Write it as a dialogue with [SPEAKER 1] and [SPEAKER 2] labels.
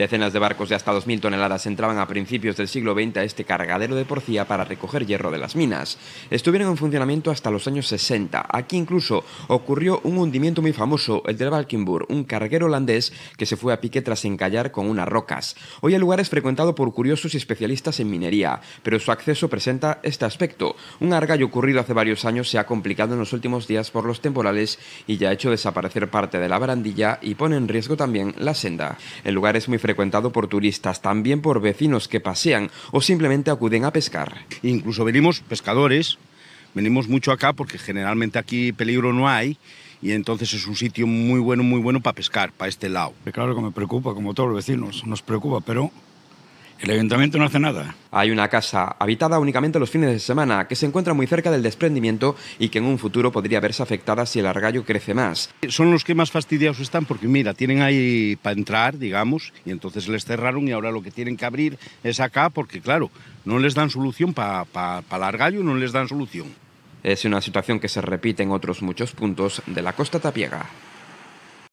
[SPEAKER 1] Decenas de barcos de hasta 2.000 toneladas entraban a principios del siglo XX a este cargadero de Porcía para recoger hierro de las minas. Estuvieron en funcionamiento hasta los años 60. Aquí incluso ocurrió un hundimiento muy famoso, el del Valkenburg, un carguero holandés que se fue a pique tras encallar con unas rocas. Hoy el lugar es frecuentado por curiosos y especialistas en minería, pero su acceso presenta este aspecto. Un argallo ocurrido hace varios años se ha complicado en los últimos días por los temporales y ya ha hecho desaparecer parte de la barandilla y pone en riesgo también la senda. El lugar es muy frecuentado por turistas, también por vecinos que pasean o simplemente acuden a pescar.
[SPEAKER 2] Incluso venimos pescadores, venimos mucho acá porque generalmente aquí peligro no hay y entonces es un sitio muy bueno para pescar, para este lado.
[SPEAKER 3] Claro que me preocupa, como todos los vecinos, nos preocupa, pero el ayuntamiento no hace nada.
[SPEAKER 1] Hay una casa habitada únicamente los fines de semana que se encuentra muy cerca del desprendimiento y que en un futuro podría verse afectada si el argallo crece más.
[SPEAKER 2] Son los que más fastidiados están porque mira, tienen ahí para entrar, digamos, y entonces les cerraron y ahora lo que tienen que abrir es acá porque claro, no les dan solución para el argallo, no les dan solución.
[SPEAKER 1] Es una situación que se repite en otros muchos puntos de la costa tapiega.